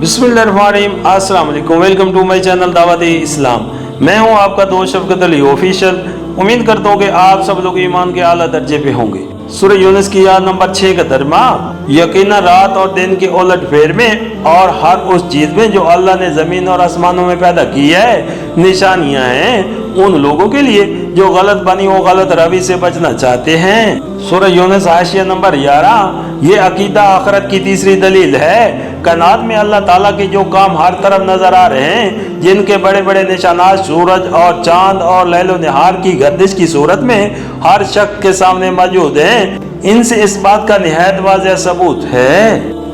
बिस्मिल्लाहिर्रहमानिर्रहीम, अस्सलाम वालेकुम। वेलकम टू माय चैनल दावत इस्लाम। मैं हूं आपका दोस्त शफकत अली ऑफिशियल। उम्मीद करता हूं कि आप सब लोग ईमान के आला दर्जे पे होंगे। सूरह यूनुस की आयत नंबर 6 का तर्जुमा, यकीनन रात और दिन के उलट फेर में और हर उस चीज में जो अल्लाह ने जमीन और आसमानों में पैदा की है निशानियां हैं उन लोगों के लिए जो गलत बनी वो गलत रवि से बचना चाहते हैं। सूरह यूनुस हाशिया नंबर 11। ये अकीदा आखिरत की तीसरी दलील है। कायनात में अल्लाह ताला के जो काम हर तरफ नजर आ रहे हैं, जिनके बड़े बड़े निशानात सूरज और चांद और लैलो निहार की गर्दिश की सूरत में हर शख्स के सामने मौजूद हैं, इनसे इस बात का निहायत वाज़ेह सबूत है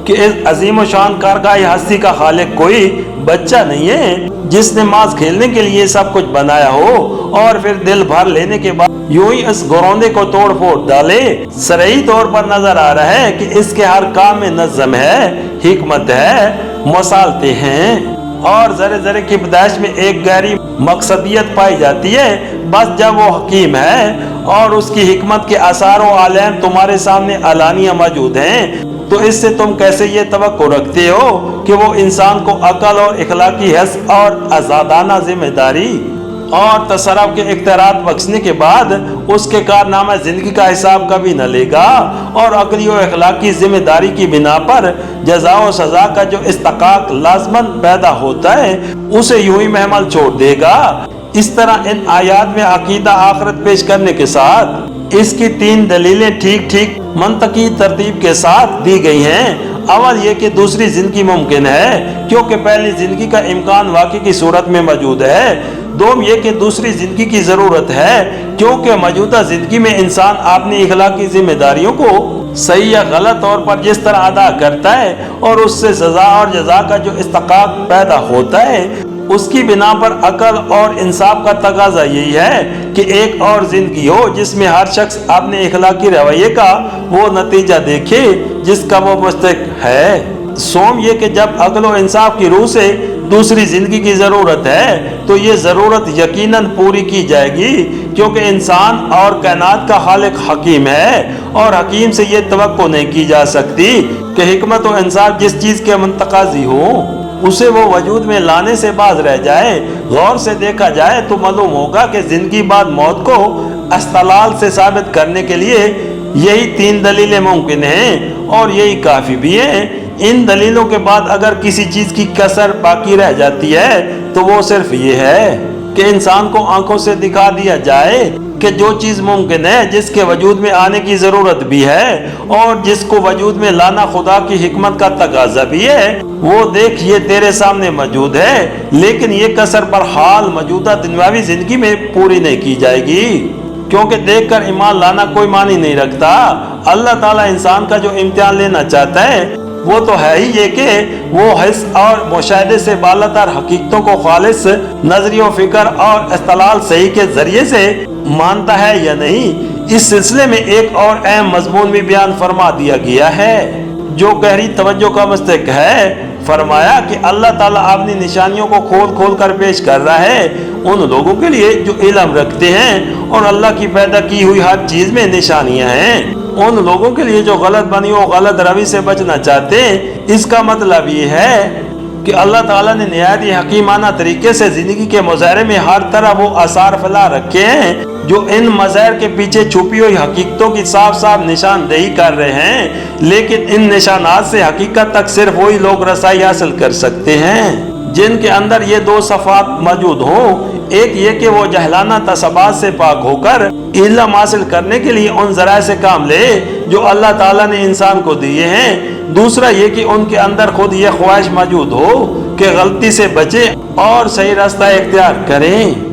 कि इस अजीम व शान कारगाह हस्ती का खालिक कोई बच्चा नहीं है जिसने मांस खेलने के लिए सब कुछ बनाया हो और फिर दिल भर लेने के बाद यूं ही इस घरौंदे को तोड़ फोड़ डाले। सरई तौर पर नजर आ रहा है कि इसके हर काम में नज़्म है, हिकमत है, मसालते हैं और जरे जरे की पैदाइश में एक गहरी मकसदियत पाई जाती है। बस जब वो हकीम है और उसकी हिकमत के आसार व आलम तुम्हारे सामने अलानिया मौजूद हैं, तो इससे तुम कैसे ये तवक्को रखते हो कि वो इंसान को अकल और इखलाकी हस और आज़ादाना जिम्मेदारी और तसर्रुफ के इख्तियारात बख्शने के बाद उसके कारनामा जिंदगी का हिसाब कभी न लेगा और अकली और इखलाकी जिम्मेदारी की बिना पर जज़ा व सज़ा का जो इस्तकाक लाज़मन पैदा होता है उसे यूं ही महमल छोड़ देगा। इस तरह इन आयात में अकीदा आखिरत पेश करने के साथ इसकी 3 दलीलें ठीक ठीक मंतकी तरतीब के साथ दी गई हैं। अवल ये कि दूसरी जिंदगी मुमकिन है क्योंकि पहली जिंदगी का इम्कान वाकई की सूरत में मौजूद है। दोम ये कि दूसरी जिंदगी की जरूरत है क्योंकि मौजूदा जिंदगी में इंसान अपनी इखलाकी जिम्मेदारियों को सही या गलत तौर पर जिस तरह अदा करता है और उससे सजा और जजा का जो इस्तकाक पैदा होता है उसकी बिना पर अकल और इंसाफ का तकाजा यही है कि एक और जिंदगी हो जिसमें हर शख्स अपने इखलाकी रवैये का वो नतीजा देखे जिसका वो मुस्तहिक है। सोम ये कि जब अकल और इंसाफ की रूह से दूसरी जिंदगी की जरूरत है तो ये जरूरत यकीनन पूरी की जाएगी क्योंकि इंसान और कायनात का खालिक हकीम है और हकीम से ये तवक्को नहीं की जा सकती कि हिकमत और इंसाफ जिस चीज के मुंतकाजी हो उसे वो वजूद में लाने से बाज रह जाए। गौर से देखा जाए तो मालूम होगा कि जिंदगी बाद मौत को अस्तलाल से साबित करने के लिए यही 3 दलीलें मुमकिन हैं और यही काफी भी हैं। इन दलीलों के बाद अगर किसी चीज की कसर बाकी रह जाती है तो वो सिर्फ ये है कि इंसान को आंखों से दिखा दिया जाए कि जो चीज मुमकिन है, जिसके वजूद में आने की जरूरत भी है और जिसको वजूद में लाना खुदा की हिकमत का तकाजा भी है, वो देख ये तेरे सामने मौजूद है, लेकिन ये कसर पर हाल मौजूदा दुनियावी जिंदगी में पूरी नहीं की जाएगी क्योंकि देखकर ईमान लाना कोई मानी नहीं रखता। अल्लाह ताला इंसान का जो इम्तिहान लेना चाहता है वो तो है ही ये कि वो हिस्स और मुशाहिदे से बालातर हकीकतों को खालिस नजरियों फिक्र और इस्तलाल सही के जरिए से मानता है या नहीं। इस सिलसिले में एक और अहम मजमून भी बयान फरमा दिया गया है जो गहरी तवज्जो का मुस्तहिक है। फरमाया कि अल्लाह ताला अपनी निशानियों को खोल खोल कर पेश कर रहा है उन लोगों के लिए जो इल्म रखते हैं और अल्लाह की पैदा की हुई हर चीज में निशानियां हैं। उन लोगों के लिए जो गलत बनी हो गलत रवि से बचना चाहते हैं। इसका मतलब ये है कि अल्लाह ताला ने निहायत हकीमाना तरीके से जिंदगी के मुजाहरे में हर तरह वो आसार फैला रखे हैं जो इन मज़ाहिर के पीछे छुपी हुई हकीकतों की साफ साफ निशानदेही कर रहे हैं, लेकिन इन निशानात से हकीकत तक सिर्फ वही लोग रसाई हासिल कर सकते हैं जिनके अंदर ये 2 सफ़ात मौजूद हो। एक ये कि वो जहलाना तसबात से पाक होकर इल्म हासिल करने के लिए उन ज़राए से काम ले जो अल्लाह ताला ने इंसान को दिए हैं। दूसरा ये कि उनके अंदर खुद ये ख्वाहिश मौजूद हो कि गलती से बचे और सही रास्ता इख्तियार करें।